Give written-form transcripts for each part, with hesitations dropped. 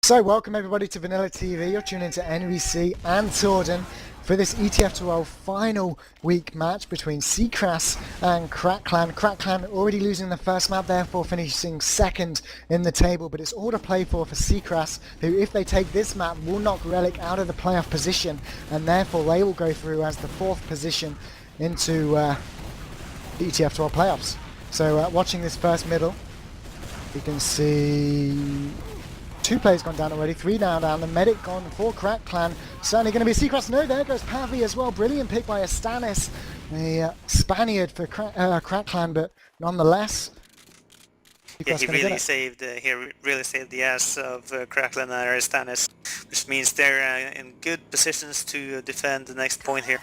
So welcome everybody to VanillaTV. You're tuning into NVC and Torden for this ETF2L final week match between CKRAS and CKRAS. CKRAS already losing the first map, therefore finishing second in the table, but it's all to play for CKRAS, who if they take this map will knock Relic out of the playoff position, and therefore they will go through as the fourth position into the ETF2L playoffs. So watching this first middle, you can see two players gone down already, three down. The medic gone for CKRAS. Certainly going to be CKRAS. No, there goes Paavi as well. Brilliant pick by EstaniS, a Spaniard for CKRAS, but nonetheless, yeah, he really saved the ass of CKRAS and EstaniS, which means they're in good positions to defend the next point here.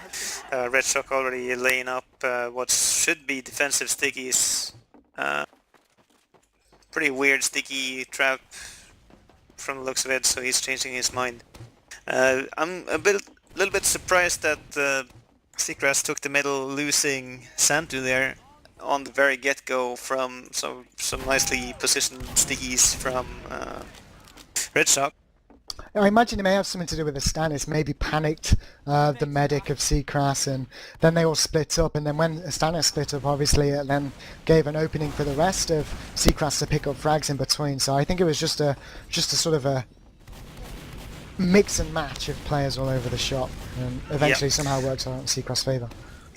Retshock already laying up what should be defensive stickies. Pretty weird sticky trap from the looks of it, so he's changing his mind. I'm a little bit surprised that CKRAS took the middle, losing Santtu there on the very get-go from some nicely positioned stickies from Retshock. I imagine it may have something to do with EstaniS, maybe panicked the medic of CKRAS, and then they all split up, and then when EstaniS split up, obviously it then gave an opening for the rest of CKRAS to pick up frags in between. So I think it was just a sort of a mix and match of players all over the shop, and eventually somehow works out in CKRAS' favour.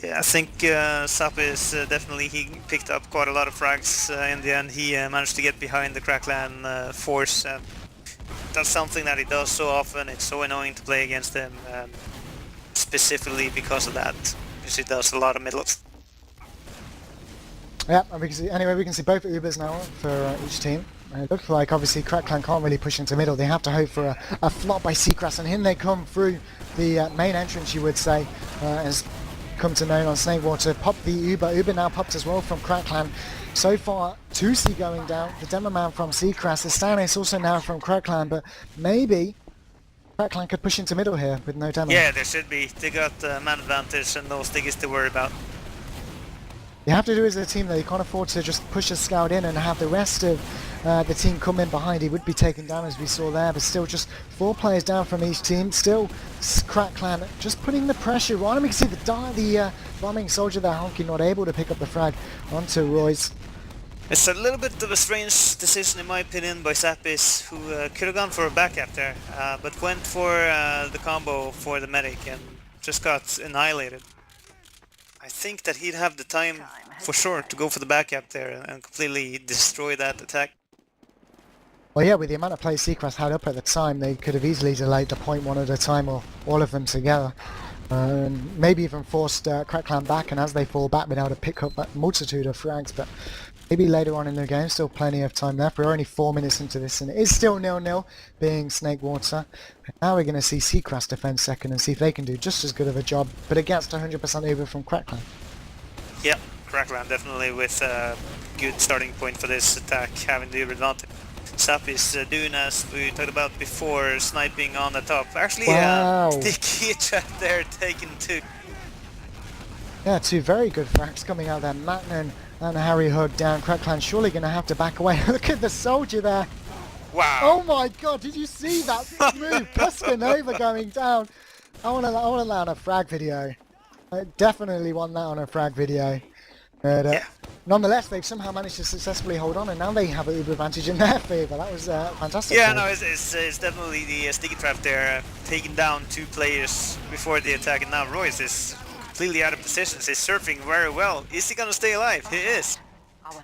Yeah, I think Zappis definitely, he picked up quite a lot of frags in the end. He managed to get behind the CKRAS force. That's something that he does so often. It's so annoying to play against him, specifically because of that, because he does a lot of middles. Yeah, and we can see, anyway, we can see both Ubers now for each team. It looks like obviously CKRAS can't really push into middle. They have to hope for a flop by CKRAS, and in they come through the main entrance, you would say, as come to known on Snakewater. Pop the Uber now popped as well from CKRAS. So far, TucE going down, the demo man from CKRAS, EstaniS also now from CKRAS, but maybe CKRAS could push into middle here with no demo. Yeah, there should be. They got man advantage and no stickies to worry about. You have to do as a team though, you can't afford to just push a scout in and have the rest of the team come in behind. He would be taken down as we saw there, but still just 4 players down from each team. Still CKRAS just putting the pressure on him. You can see the bombing soldier there, Honky, not able to pick up the frag onto Royze. It's a little bit of a strange decision in my opinion by Zappis, who could have gone for a backup there, but went for the combo for the medic and just got annihilated. I think that he'd have the time for sure to go for the backup there and completely destroy that attack. Well, yeah, with the amount of players CKRAS had up at the time, they could have easily delayed the point one at a time or all of them together. Maybe even forced CKRAS back, and as they fall back, been able to pick up a multitude of frags, but maybe later on in the game, still plenty of time left. We're only 4 minutes into this, and it is still 0-0, being Snakewater. Now we're going to see CKRAS defend second and see if they can do just as good of a job, but against 100% over from CKRAS. Yeah, CKRAS definitely with a good starting point for this attack, having the advantage. Zappis doing as we talked about before, sniping on the top. Actually, sticky trap there, taken 2. Yeah, 2 very good frags coming out there. matnuN and HarryHook down. CKRAS surely going to have to back away. Look at the soldier there. Wow. Oh my god, did you see that move? PescaNova going down. I want to allow on a frag video. I definitely want that on a frag video. But, nonetheless, they've somehow managed to successfully hold on, and now they have an Uber advantage in their favour. That was fantastic. Yeah, no, it's definitely the sticky trap there, taking down 2 players before the attack, and now Royze is completely out of position. He's surfing very well. Is he gonna stay alive? He is,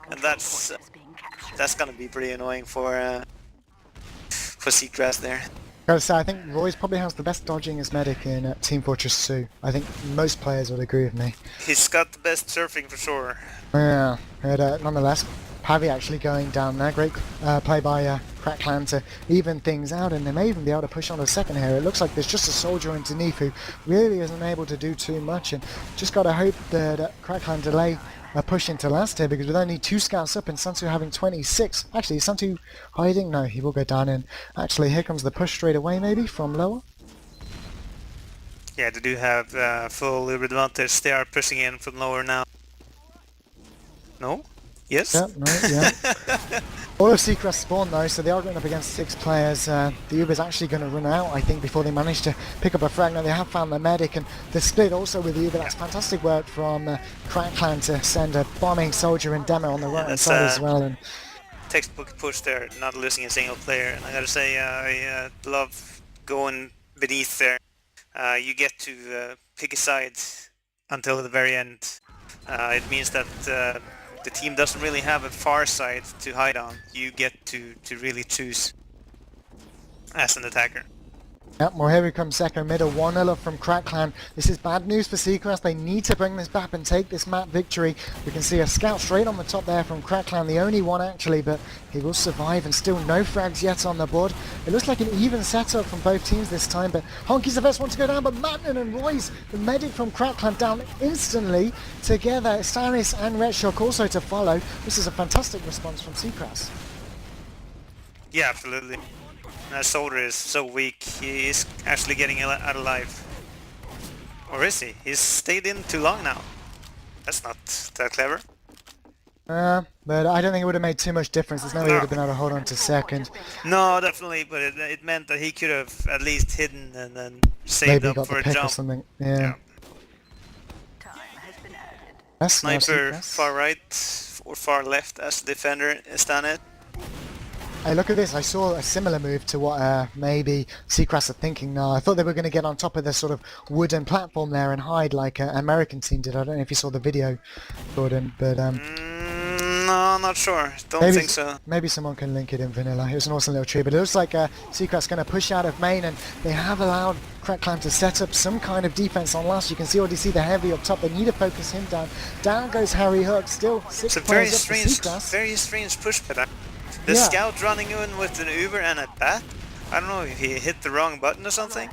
and that's gonna be pretty annoying for CKRAS there. Gotta say, I think Royze probably has the best dodging as medic in Team Fortress 2. I think most players would agree with me. He's got the best surfing for sure. Yeah, but nonetheless, Paavi actually going down there. Great play by CKRAS to even things out, and they may even be able to push on a second here. It looks like there's just a soldier underneath who really isn't able to do too much, and just got to hope that CKRAS delay a push into last here, because with only 2 scouts up and Santtu having 26. Actually, is Santtu hiding? No, he will go down in. Actually, here comes the push straight away, maybe, from lower. Yeah, they do have full advantage. They are pushing in from lower now. No? Yes? Yeah, no, yeah. All of CKRAS spawn though, so they are going up against 6 players. The Uber's actually going to run out, I think, before they manage to pick up a frag. Now they have found the medic, and the split also with the Uber. That's fantastic work from CrackClan to send a bombing soldier and demo on the right hand side as well. And textbook push there, not losing a single player. And I gotta say, I love going beneath there. You get to pick a side until the very end. It means that the team doesn't really have a far side to hide on. You get to really choose as an attacker. Yep, well here we come second middle, 1-0 up from CrackClan. This is bad news for CKRAS. They need to bring this back and take this map victory. We can see a scout straight on the top there from CrackClan, the only one actually, but he will survive and still no frags yet on the board. It looks like an even setup from both teams this time, but Honky's the first one to go down, but matnuN and Royze, the medic from CrackClan, down instantly together. EstaniS and Retshock also to follow. This is a fantastic response from CKRAS. Yeah, absolutely. That soldier is so weak, he is actually getting out alive. Or is he? He's stayed in too long now. That's not that clever. But I don't think it would have made too much difference. There's no way he would have been able to hold on to second. No, definitely, but it meant that he could have at least hidden and then saved Maybe up got for the a pick jump. or something. Yeah. That's Sniper nice. far right or far left as the defender, EstaniS. Hey, look at this. I saw a similar move to what maybe CKRAS are thinking now. I thought they were going to get on top of the sort of wooden platform there and hide like an American team did. I don't know if you saw the video, Torden, but No, not sure. Don't think so. Maybe someone can link it in Vanilla. It was an awesome little tree, but it looks like CKRAS going to push out of main, and they have allowed CrackClan to set up some kind of defense on last. You can see already the heavy up top. They need to focus him down. Down goes HarryHook. Still 6 players up for CKRAS. Very strange push for that. The scout running in with an Uber and a bat. I don't know if he hit the wrong button or something.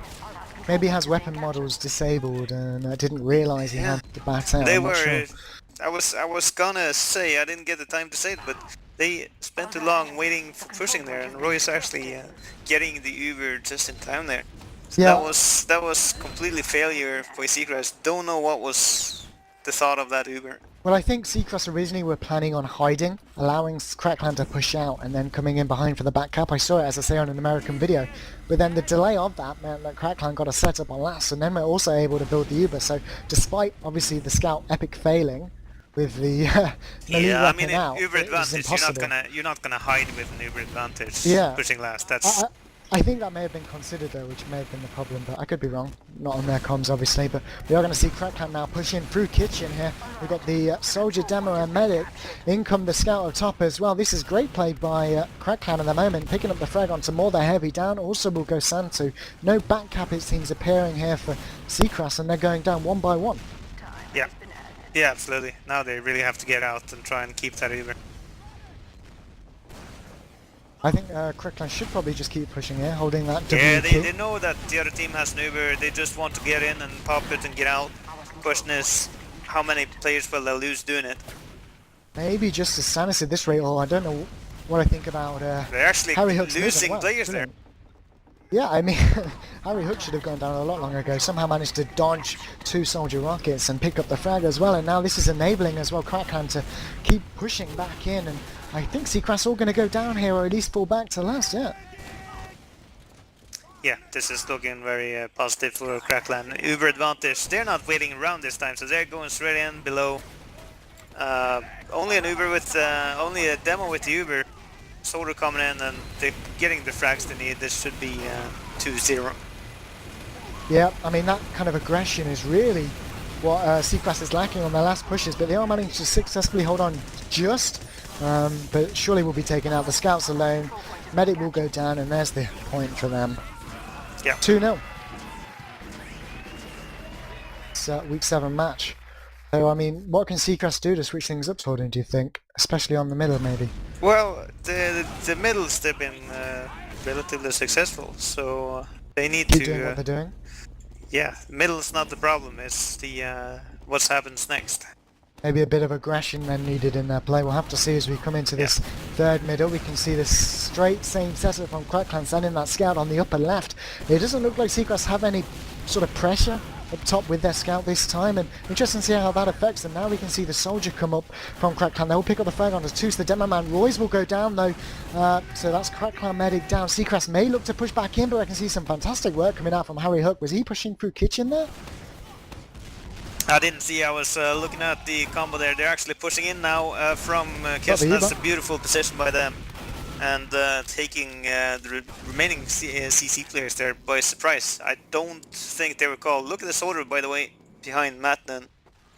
Maybe he has weapon models disabled and didn't realise he had the bat out. They were. Sure. I was gonna say, I didn't get the time to say it, but they spent too long waiting for pushing there, and Royze actually getting the Uber just in time there. So yeah. That was completely failure for CKRAS. Don't know what was the thought of that Uber. Well, I think CKRAS originally were planning on hiding, allowing CrackClan to push out and then coming in behind for the back cap. I saw it, as I say, on an American video. But then the delay of that meant that CrackClan got a setup on last, and then we're also able to build the Uber. So despite, obviously, the scout epic failing with the melee weapon out, Uber it was advantage, impossible. you're not gonna hide with an Uber advantage pushing last. That's... I think that may have been considered though, which may have been the problem, but I could be wrong. Not on their comms obviously, but we are going to see CrackClan now pushing through kitchen here. We've got the soldier demo and medic. In come the scout up top as well. This is great play by CrackClan at the moment, picking up the frag onto more the heavy down. Also will go Santtu. No back cap it seems appearing here for CKRAS, and they're going down one by one. Yeah. Yeah, absolutely. Now they really have to get out and try and keep that Uber. I think CrackClan should probably just keep pushing here, holding that W Yeah, key. they know that the other team has an Uber. They just want to get in and pop it and get out. Question is, how many players will they lose doing it? Maybe just EstaniS at this rate, or I don't know what I think about they're actually HarryHook's losing players there. Yeah, I mean, HarryHook should have gone down a lot longer ago. Somehow managed to dodge 2 soldier rockets and pick up the frag as well, and now this is enabling as well CrackClan to keep pushing back in, and I think CKRAS all going to go down here, or at least fall back to last, yeah. Yeah, this is looking very positive for CrackClan. Uber advantage, they're not waiting around this time, so they're going straight in below. Only an Uber with, only a demo with the Uber. Soldier coming in and they're getting the frags they need. This should be 2-0. Yeah, I mean that kind of aggression is really what CKRAS is lacking on their last pushes, but they are managing to successfully hold on just, but surely will be taken out. The scouts alone, medic will go down, and there's the point for them. Yeah. 2-0. It's a week 7 match. So, I mean, what can CKRAS do to switch things up, Torden, do you think? Especially on the middle, maybe? Well, the middles, they've been relatively successful, so they need Keep to... doing what they're doing? Yeah, middle's not the problem, it's the what happens next. Maybe a bit of aggression then needed in their play. We'll have to see as we come into this third middle. We can see this straight same setup from CrackClan sending that scout on the upper left. It doesn't look like CKRAS have any sort of pressure up top with their scout this time, and interesting to see how that affects them. Now we can see the soldier come up from Crackclan. They'll pick up the frag on TucE. The demo man Royze will go down though, so that's Crackclan medic down. CKRAS may look to push back in, but I can see some fantastic work coming out from HarryHook. Was he pushing through kitchen there? I didn't see, I was looking at the combo there. They're actually pushing in now from kitchen. That's a beautiful position by them. And taking the remaining CC players there by surprise. I don't think they were called. Look at the soldier, by the way, behind matnuN.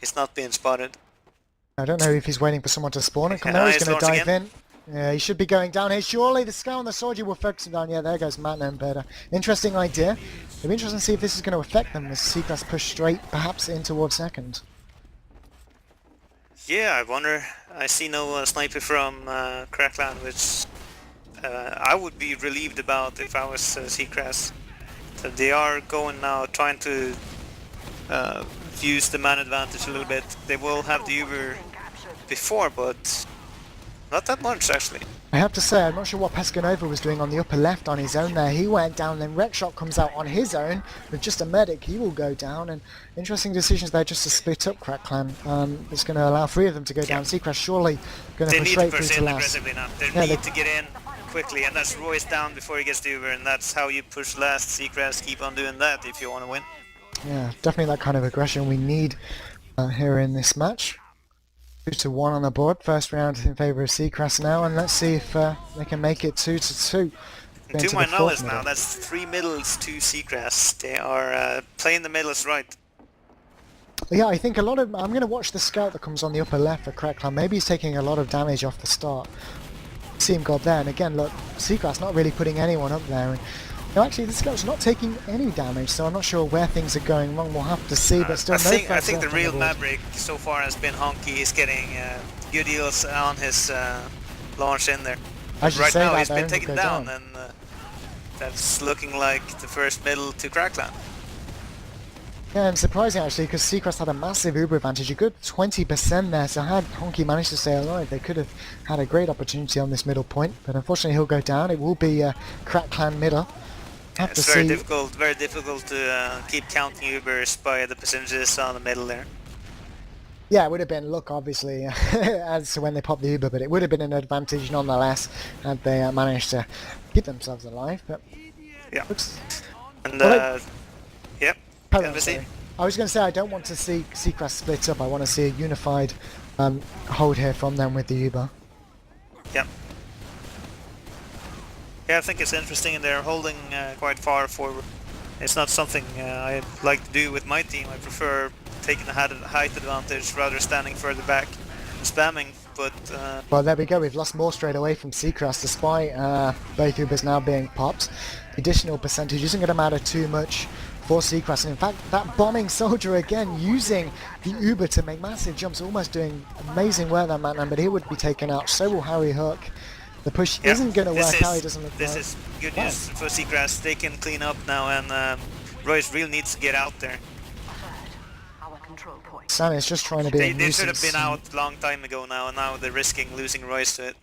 He's not being spotted. I don't know if he's waiting for someone to spawn and come there. He's going to dive in. Yeah, he should be going down here. Surely the scout and the soldier will focus him down. Yeah, there goes matnuN better. Interesting idea. It'll be interesting to see if this is going to affect them as CKRAS push straight, perhaps in towards second. Yeah, I wonder. I see no sniper from Crackclan, which I would be relieved about if I was CKRAS. So they are going now, trying to use the man advantage a little bit. They will have the Uber before, but not that much actually. I have to say, I'm not sure what PescaNova was doing on the upper left on his own there. He went down, then Retshock comes out on his own with just a medic. He will go down, and interesting decisions there just to split up Crackclan. It's going to allow 3 of them to go down. CKRAS surely going to push straight through to last. Aggressively now. They need to get in quickly, and that's Royze down before he gets the Uber, and that's how you push last. CKRAS, keep on doing that if you want to win. Yeah, definitely that kind of aggression we need here in this match. 2-1 on the board. First round in favour of CKRAS now, and let's see if they can make it 2-2. To my knowledge now, that's 3 middles to CKRAS. They are playing the middles right. Yeah, I think a lot of... I'm going to watch the scout that comes on the upper left for Crackclan. Maybe he's taking a lot of damage off the start. See him go there, and again, look, CKRAS not really putting anyone up there. And, no, actually, the scout's not taking any damage, so I'm not sure where things are going wrong. We'll have to see, but still I think the real maverick so far has been Honky. He's getting good deals on his launch in there. Right now he's been taken down, and that's looking like the first middle to Crackclan. Yeah, and surprising actually, because CKRAS had a massive Uber advantage, a good 20% there, so had Honky managed to stay alive, they could have had a great opportunity on this middle point, but unfortunately he'll go down. It will be Crackclan middle. It's very difficult to keep counting Ubers by the percentages on the middle there. Yeah, it would have been luck, obviously, as to when they popped the Uber, but it would have been an advantage nonetheless had they managed to keep themselves alive. But yeah, and yep. I was going to say I don't want to see CKRAS split up. I want to see a unified hold here from them with the Uber. Yep. Yeah, I think it's interesting, and they're holding quite far forward. It's not something I like to do with my team. I prefer taking the height advantage rather standing further back and spamming, but... Well, there we go. We've lost more straight away from CKRAS, despite both Ubers now being popped. The additional percentage isn't going to matter too much for CKRAS, and in fact, that bombing soldier again using the Uber to make massive jumps, almost doing amazing work that matnuN, but he would be taken out. So will HarryHook. The push isn't going to work out, it doesn't look like. This is good news for CKRAS. They can clean up now, and Royze really needs to get out there. EstaniS just trying to be They should have been out a long time ago now, and now they're risking losing Royze to it.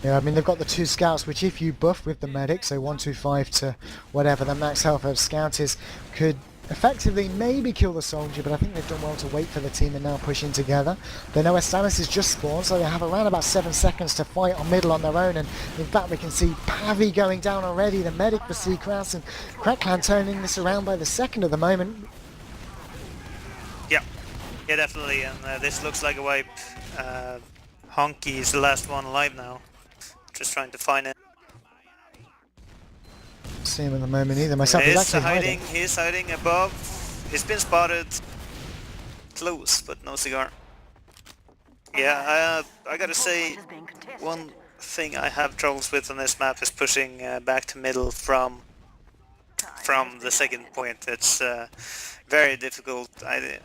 Yeah, I mean, they've got the 2 scouts, which if you buff with the medic, so 125 to whatever the max health of scout is, could effectively maybe kill the soldier, but I think they've done well to wait for the team and now push in together. They know EstaniS is just spawned, so they have around about 7 seconds to fight on middle on their own, and in fact we can see paavi going down already, the medic for CKRAS, and Crackclan turning this around by the second at the moment. Yeah, definitely, and this looks like a wipe. Honky is the last one alive now. Just trying to find it. See him at the moment either. Myself is actually hiding. He's hiding above. He's been spotted. Close, but no cigar. Yeah, I gotta say, one thing I have troubles with on this map is pushing back to middle from the second point. It's very difficult. I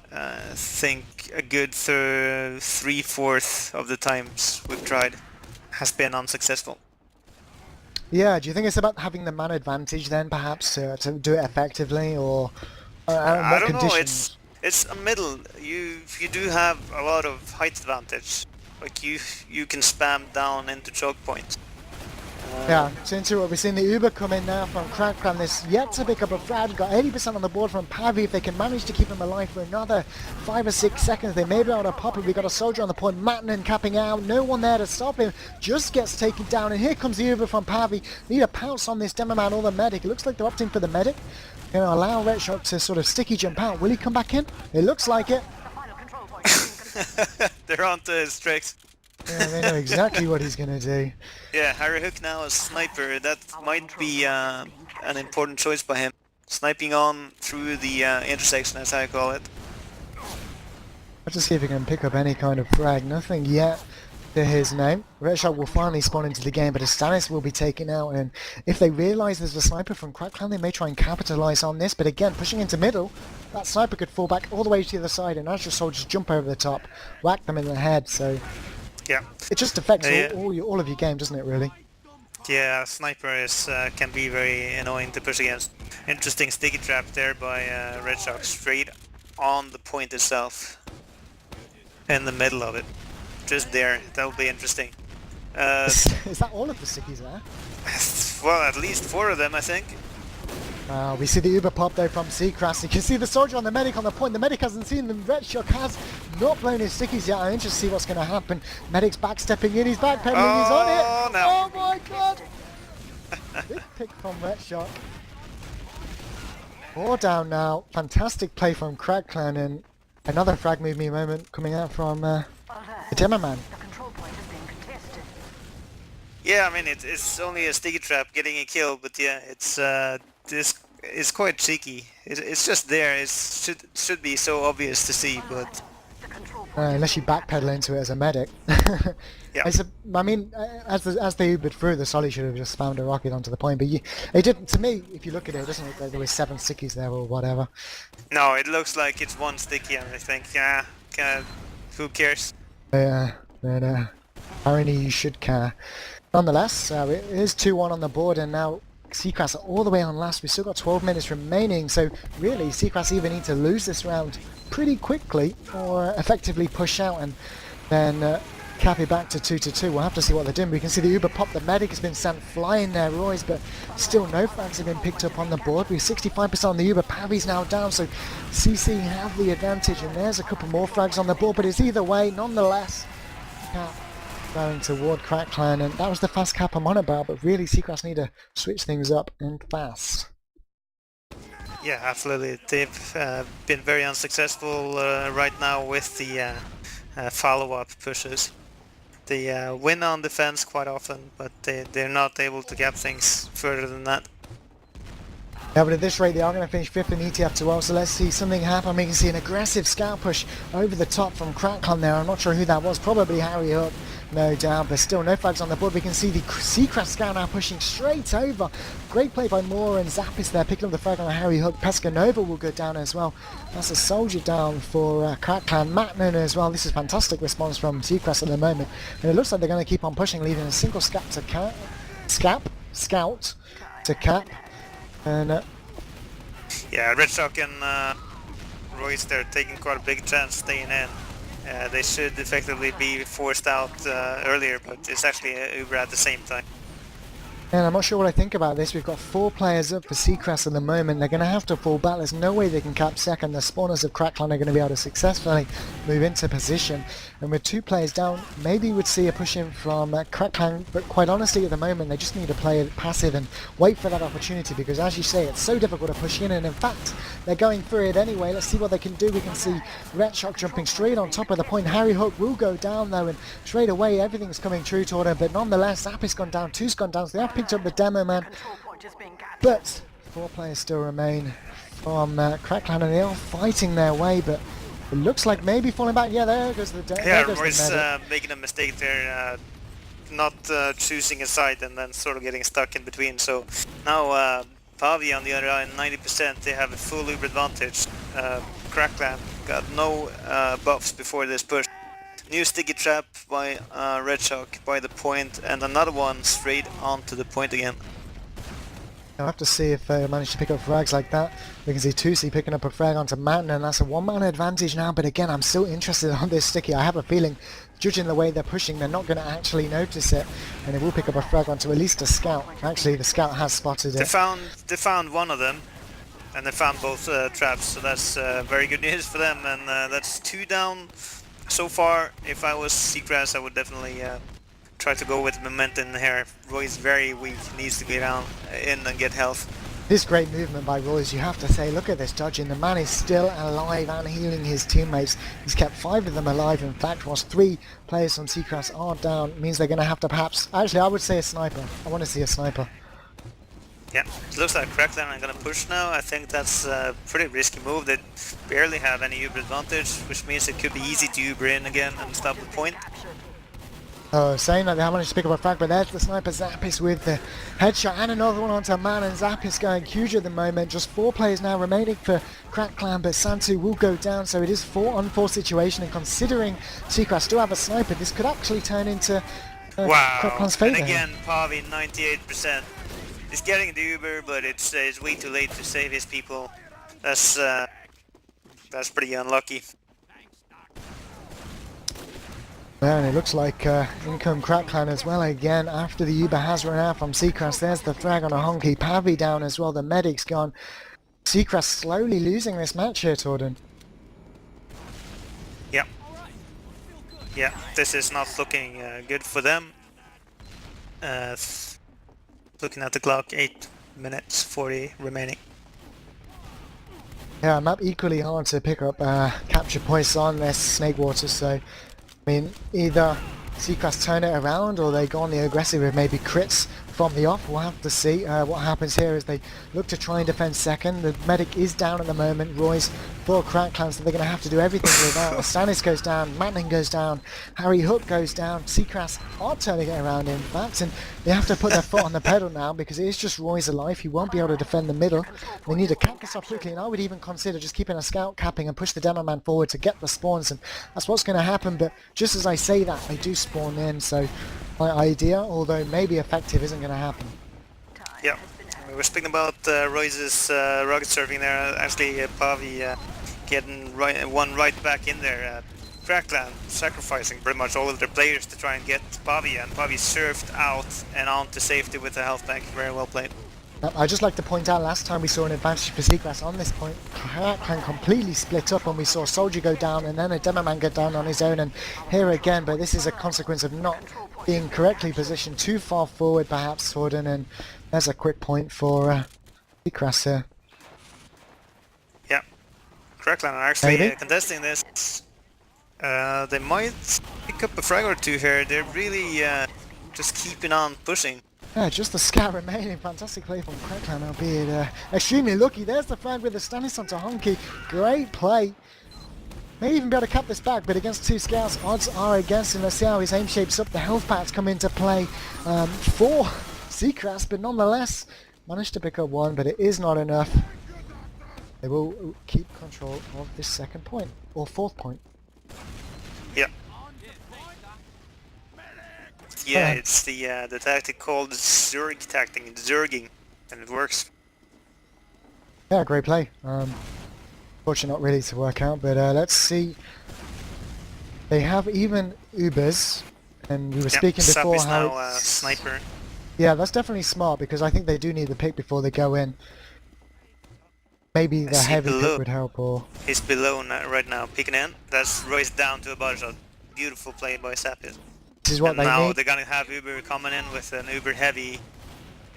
think a good 3/4 of the times we've tried has been unsuccessful. Yeah, do you think it's about having the man advantage then, perhaps, to do it effectively, or I don't know, it's a middle. You do have a lot of height advantage. Like you can spam down into choke points. Yeah, Santtu, we've seen the Uber come in now from CKRAS. This yet to pick up a frag. Got 80% on the board from paavi. If they can manage to keep him alive for another 5 or 6 seconds, they may be able to pop it. We got a soldier on the point, matnuN capping out. No one there to stop him. Just gets taken down, and here comes the Uber from paavi. Need a pounce on this demo man or the medic. It looks like they're opting for the medic. Going to allow Retshock to sort of sticky jump out. Will he come back in? It looks like it. They're on to his tricks. Yeah, they know exactly what he's going to do. Yeah, HarryHook now as sniper. That might be an important choice by him. Sniping on through the intersection, as I call it. Let's just see if he can pick up any kind of frag. Nothing yet to his name. Retshock will finally spawn into the game, but EstaniS will be taken out, and if they realise there's a sniper from CKRAS, they may try and capitalise on this, but again, pushing into middle, that sniper could fall back all the way to the other side, and as your soldiers jump over the top, whack them in the head, so... Yeah. It just affects all of your game, doesn't it, really? Yeah, sniper is can be very annoying to push against. Interesting sticky trap there by Retshock, straight on the point itself. In the middle of it. Just there, that'll be interesting. Is that all of the stickies there? Well, at least 4 of them, I think. We see the Uber pop there from CKRAS. You can see the soldier on the medic on the point. The medic hasn't seen them. Retshock has not blown his stickies yet. I'm interested to see what's going to happen. Medic's backstepping in. He's backpedaling. He's on it. No. Oh my god! Big pick from Retshock. 4 down now. Fantastic play from CKRAS, and another frag move me moment coming out from the demo man. Yeah, I mean it's only a sticky trap getting a kill, but yeah, it's this is quite cheeky. It's just there. It should be so obvious to see, but unless you backpedal into it as a medic. Yeah. I mean, as they Ubered through, the Solly should have just spammed a rocket onto the point. But it didn't. To me, if you look at it, it doesn't look like there was 7 stickies there or whatever. No, it looks like it's 1 sticky, and I think, yeah, who cares? Yeah, but apparently you should care. Nonetheless, it is 2-1 on the board, and now CKRAS are all the way on last. We've still got 12 minutes remaining, so really CKRAS either need to lose this round pretty quickly or effectively push out and then cap it back to 2-2. We'll have to see what they're doing. We can see the Uber pop. The medic has been sent flying there, Royze, but still no frags have been picked up on the board. We're 65% on the Uber. paavi's now down, so CC have the advantage, and there's a couple more frags on the board, but it's either way. Nonetheless, cap going toward CKRAS, and that was the fast cap I'm on about, but really CKRAS need to switch things up and fast. Yeah, absolutely. They've been very unsuccessful right now with the follow-up pushes. They win on defense quite often, but they're not able to cap things further than that. Yeah, but at this rate they are going to finish 5th in ETF2L, so let's see something happen. We can see an aggressive scout push over the top from CKRAS there. I'm not sure who that was, probably HarryHook, no doubt, but still no flags on the board. We can see the CKRAS scout now pushing straight over. Great play by Moore and Zappis there, picking up the flag on HarryHook. PescaNova will go down as well. That's a soldier down for CKRAS. matnuN as well. This is fantastic response from CKRAS at the moment, and it looks like they're going to keep on pushing, leaving a single scout to cap. And yeah, Retshock and Royze, they're taking quite a big chance staying in. They should effectively be forced out earlier, but it's actually Uber at the same time. And I'm not sure what I think about this. We've got 4 players up for CKRAS at the moment. They're going to have to fall back. There's no way they can cap second. The spawners of CKRAS are going to be able to successfully move into position. And with 2 players down, maybe we'd see a push in from CKRAS. But quite honestly, at the moment, they just need to play it passive and wait for that opportunity. Because as you say, it's so difficult to push in. And in fact, they're going through it anyway. Let's see what they can do. We can see Retshock jumping straight on top of the point. HarryHook will go down though. And straight away, everything's coming true toward him. But nonetheless, Zappis gone down. TucE gone down. So they have picked up the demo man, but 4 players still remain from CKRAS, and they are fighting their way, but it looks like maybe falling back. Yeah, there goes the Royze making a mistake there, not choosing a side and then sort of getting stuck in between. So now paavi on the other hand, 90%, they have a full Uber advantage. CKRAS got no buffs before this push. New sticky trap by Retshock by the point, and another one straight onto the point again. I'll have to see if they manage to pick up frags like that. We can see TucE picking up a frag onto matnuN, and that's a one-man advantage now, but again, I'm still interested on this sticky. I have a feeling, judging the way they're pushing, they're not going to actually notice it, and they will pick up a frag onto at least a scout. Actually, the scout has spotted it. They found one of them, and they found both traps, so that's very good news for them, and that's 2 down so far. If I was CKRAS, I would definitely try to go with momentum here. Royze very weak, needs to get down in and get health. This great movement by Royze, you have to say, look at this dodging. The man is still alive and healing his teammates. He's kept 5 of them alive. In fact, whilst 3 players from CKRAS are down, it means they're going to have to perhaps... Actually, I would say a sniper. I want to see a sniper. Yeah, it looks like cracklan are going to push now. I think that's a pretty risky move. They barely have any Uber advantage, which means it could be easy to Uber in again and stop the point. Saying that they haven't managed to pick up a frag, but there's the sniper Zappis with the headshot and another one onto man, and Zappis going huge at the moment. Just 4 players now remaining for cracklan, but Santtu will go down, so it is 4-on-4 situation, and considering CKRAS still have a sniper, this could actually turn into wow, cracklan's and favour. again paavi 98%. He's getting the Uber, but it's way too late to save his people. That's pretty unlucky. Yeah, and it looks like income cracklan as well again after the Uber has run out from CKRAS. There's the frag on a Honky. Paavi down as well, the medic's gone. CKRAS slowly losing this match here, Torden. Yeah. Yeah, this is not looking good for them. Looking at the clock, 8 minutes 40 remaining. Yeah, map equally hard to pick up capture points on this Snakewater, so I mean, either CKRAS turn it around or they go on the aggressive with maybe crits from the off. We'll have to see what happens here as they look to try and defend second. The medic is down at the moment. Royze for cracklan, so they're going to have to do everything without. EstaniS goes down, matnuN goes down, HarryHook goes down. CKRAS are turning it around in fact, and they have to put their foot on the pedal now because it is just Royze alive. He won't be able to defend the middle. They need to cap this off quickly, and I would even consider just keeping a scout capping and push the demo man forward to get the spawns, and that's what's going to happen. But just as I say that, they do spawn in, so my idea, although maybe effective, isn't going to happen. Yeah, we were speaking about Royze's rocket surfing there. Actually, paavi getting one right back in there. cracklan sacrificing pretty much all of their players to try and get paavi, and paavi surfed out and on to safety with the health bank. Very well played. I'd just like to point out, last time we saw an advantage for CKRAS on this point, cracklan completely split up when we saw Soldier go down and then a demo man go down on his own, and here again, but this is a consequence of not being correctly positioned too far forward perhaps, Torden, and there's a quick point for CKRAS here. Yeah, cracklan are actually contesting this. They might pick up a frag or 2 here. They're really just keeping on pushing. Yeah, just the scout remaining. Fantastic play from cracklan, albeit extremely lucky. There's the frag with the EstaniS onto Honky. Great play. May even be able to cap this back, but against 2 scouts, odds are against him. Let's see how his aim shapes up. The health packs come into play for CKRAS, but nonetheless, managed to pick up 1, but it is not enough. They will keep control of this 2nd point, or 4th point. Yeah. Yeah, it's the tactic called Zerg tactic, Zerging, and it works. Yeah, great play. Fortunately not really to work out, but let's see. They have even Ubers, and we were speaking before Zappis how now sniper. Yeah, that's definitely smart because I think they do need the pick before they go in. Maybe the heavy pick would help, or... He's below right now, peeking in. That's Royze down to a body shot. Beautiful play by Zappis. This is what and they now need. They're gonna have Uber coming in with an Uber heavy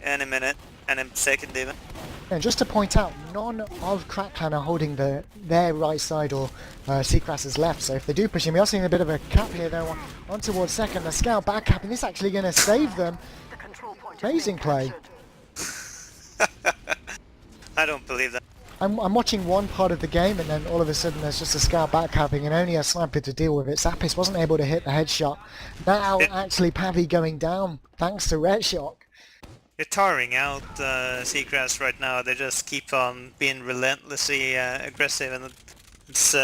in a minute, and in second even. And just to point out, none of cracklan are holding their right side or CKRAS's left, so if they do push him, we are seeing a bit of a cap here though on towards second. The scout back cap, and this is actually going to save them. Amazing play. I don't believe that. I'm watching one part of the game, and then all of a sudden there's just a scout back capping and only a sniper to deal with it. Zappis wasn't able to hit the headshot. Now actually paavi going down thanks to Retshock. They're tiring out CKRAS right now. They just keep on being relentlessly aggressive, and it's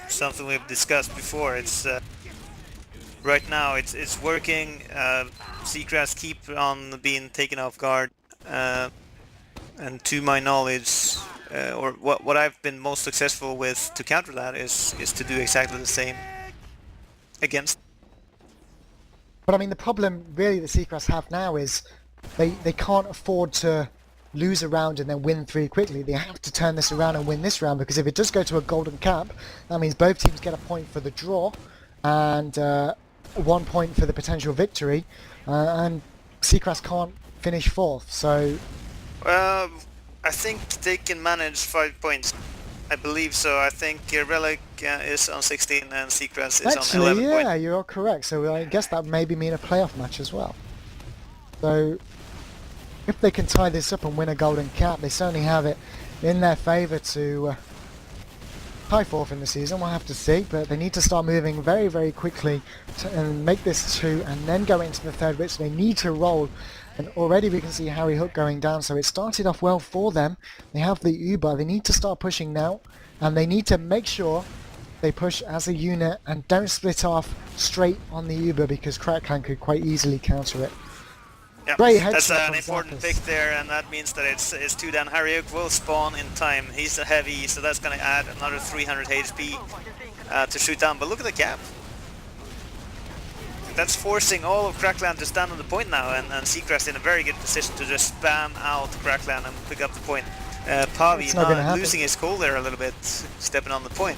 something we've discussed before. It's right now it's working. CKRAS keep on being taken off guard. And to my knowledge, or what I've been most successful with to counter that is to do exactly the same against. But I mean, the problem really that CKRAS have now is they can't afford to lose a round and then win 3 quickly. They have to turn this around and win this round, because if it does go to a golden cap, that means both teams get a point for the draw and 1 point for the potential victory, and CKRAS can't finish 4th. So I think they can manage 5 points. I believe so. I think Relic is on 16 and CKRAS is actually, on 11 yeah, points. you're correct. So I guess that maybe mean a playoff match as well. So if they can tie this up and win a golden cap, they certainly have it in their favour to tie 4th in the season. We'll have to see, but they need to start moving very, very quickly and make this 2 and then go into the 3rd, which they need to roll. And already we can see HarryHook going down, so it started off well for them. They have the Uber, they need to start pushing now, and they need to make sure they push as a unit and don't split off straight on the Uber, because CKRAS could quite easily counter it. Yeah, Great that's headshot an from important Zappis. pick there, and that means that it's 2 down. HarryHook will spawn in time. He's a heavy, so that's going to add another 300 HP to shoot down. But look at the gap. That's forcing all of Crackland to stand on the point now, and CKRAS in a very good position to just spam out Crackland and pick up the point. Paavi It's not gonna happen. losing his cool there a little bit, stepping on the point.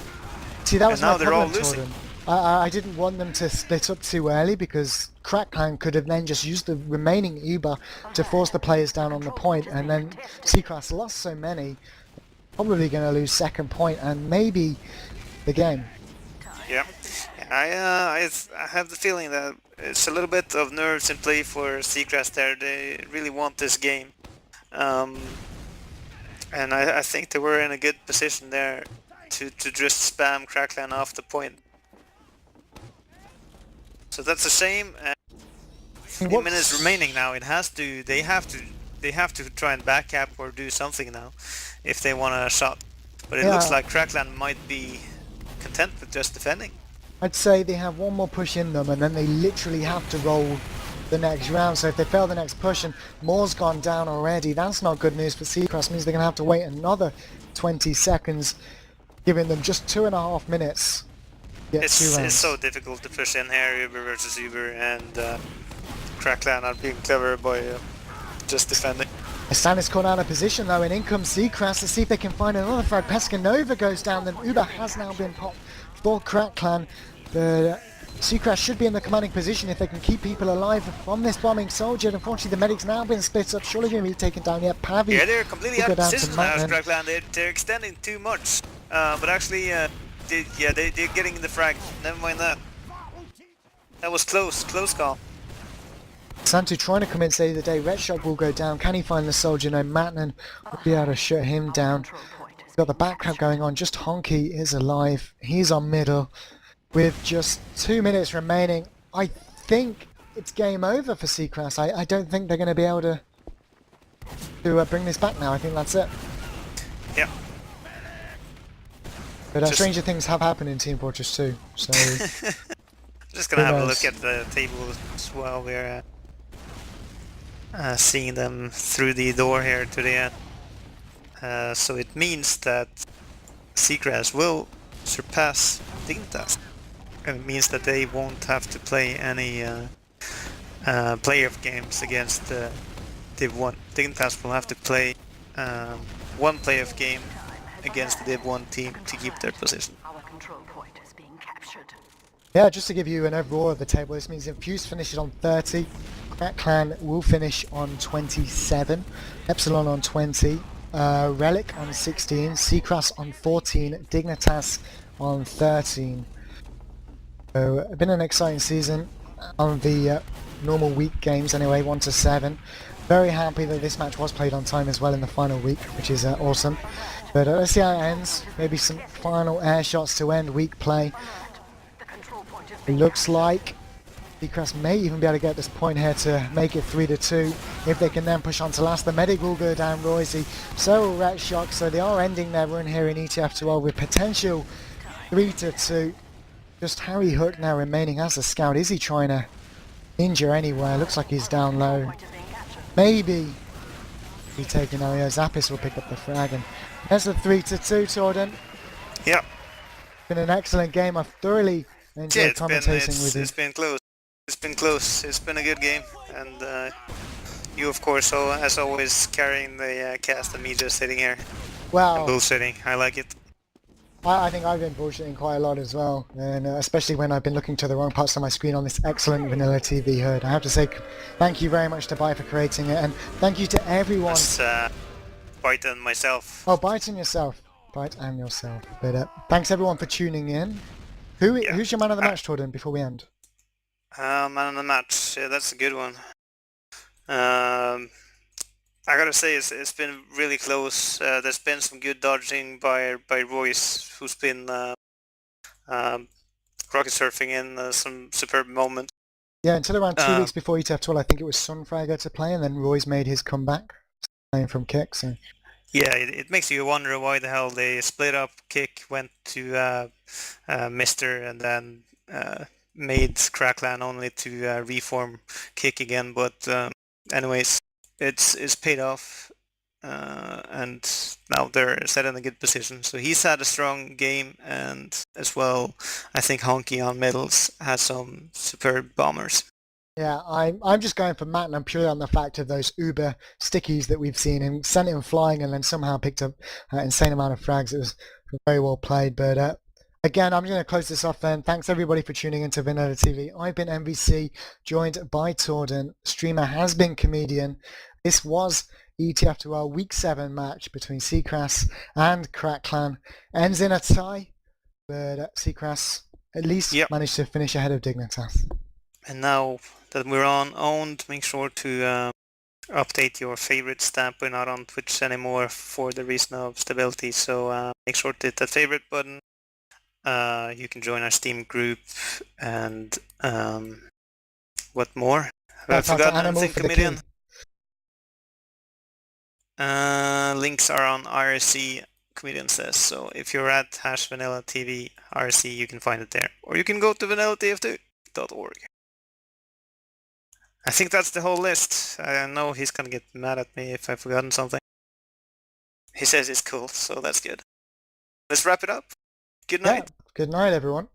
See, that was And now my they're all problem, losing. Torden. I didn't want them to split up too early, because CKRAS could have then just used the remaining Uber to force the players down on the point, and then CKRAS lost so many, probably going to lose 2nd point and maybe the game. Yeah, I have the feeling that it's a little bit of nerves in play for CKRAS there. They really want this game, and I think they were in a good position there to just spam Crackland off the point. So that's a shame. 15 minutes remaining now. They have to try and back cap or do something now if they want a shot. But it looks like Crackland might be content with just defending. I'd say they have one more push in them, and then they literally have to roll the next round. So if they fail the next push and Moore's gone down already, that's not good news for CKRAS. Means they're going to have to wait another 20 seconds, giving them just 2.5 minutes to get 2 rounds. It's so difficult to push in here, Uber versus Uber, and Crackland are being clever by just defending. EstaniS caught out of position though, and in comes CKRAS to see if they can find another frag. PescaNova goes down, then Uber has now been popped for Crackland. The CKRAS should be in the commanding position if they can keep people alive from this bombing soldier. Unfortunately, the medic's now been split up. Surely going to be taken down yet. Paavi. Yeah, they're completely out of position now, matnuN. Crackland. They're extending too much. But actually, they're getting the frag. Never mind that. That was close call. Santtu trying to come in, save the day. Retshock will go down. Can he find the soldier? No, matnuN will be able to shut him down. He's got the backcrab going on. Just Honky is alive. He's on middle. With just 2 minutes remaining, I think it's game over for CKRAS. I don't think they're going to be able to bring this back now. I think that's it. Yeah. But stranger things have happened in Team Fortress 2, so... Just gonna have a look at the table as well. We're seeing them through the door here to the end. So it means that CKRAS will surpass Dignitas. It means that they won't have to play any playoff games against Div 1. Dignitas will have to play one playoff game against the Div 1 team to keep their position. Yeah, just to give you an overall of the table, this means if Fuse finishes on 30, Clan will finish on 27, Epsilon on 20, Relic on 16, CKRAS on 14, Dignitas on 13. So it's been an exciting season on the normal week games anyway, 1 to 7. Very happy that this match was played on time as well in the final week, which is awesome. But let's see how it ends. Maybe some final air shots to end week play. It looks like CKRAS may even be able to get this point here to make it 3-2. If they can then push on to last, the medic will go down, Royze. So will Retshock. So they are ending their run here in ETF2L with potential 3-2. Just HarryHook now remaining as a scout. Is he trying to injure anywhere? Looks like he's down low. Maybe be taken now. Yeah, Zappis will pick up the frag, and there's the 3-2, Torden. Yeah. Been an excellent game. I've thoroughly enjoyed commentating with you. It's been close. It's been close. It's been a good game, and you, of course, as always, carrying the cast and me just sitting here Well, and bullshitting. I like it. I think I've been bullshitting quite a lot as well, and especially when I've been looking to the wrong parts of my screen on this excellent VanillaTV HUD. I have to say thank you very much to Bai for creating it, and thank you to everyone. It's Bite and myself. Oh, Bite and yourself. Bite and yourself. But thanks everyone for tuning in. Who's your man of the match, Torden, before we end? Man of the match. Yeah, that's a good one. I gotta say, it's been really close. There's been some good dodging by Royze, who's been rocket surfing in some superb moments. Yeah, until around 2 weeks before ETF2L, I think it was Sunfragger to play, and then Royze made his comeback, playing from Kick. So. Yeah, it makes you wonder why the hell they split up. Kick went to Mister, and then made Crackland only to reform Kick again. But anyways, it's paid off, and now they're set in a good position. So he's had a strong game, and as well, I think Honky on middles has some superb bombers. Yeah, I'm just going for matnuN purely on the fact of those uber stickies that we've seen him, sent him flying and then somehow picked up an insane amount of frags. It was very well played, but again, I'm going to close this off then. Thanks everybody for tuning into VanillaTV. I've been MVC, joined by Torden. Streamer has been Comedian. This was ETF2L Week 7 match between CKRAS and Crackland. Ends in a tie, but CKRAS at least managed to finish ahead of Dignitas. And now that we're on owned, make sure to update your favorite stamp. We're not on Twitch anymore for the reason of stability, so make sure to hit that favorite button. You can join our Steam group, and what more? Have I forgotten anything, Comedian? Links are on IRC, Comedian says, so if you're at #VanillaTV IRC, you can find it there. Or you can go to VanillaTF2.org. I think that's the whole list. I know he's gonna get mad at me if I've forgotten something. He says it's cool, so that's good. Let's wrap it up. Good night. Yeah. Good night, everyone.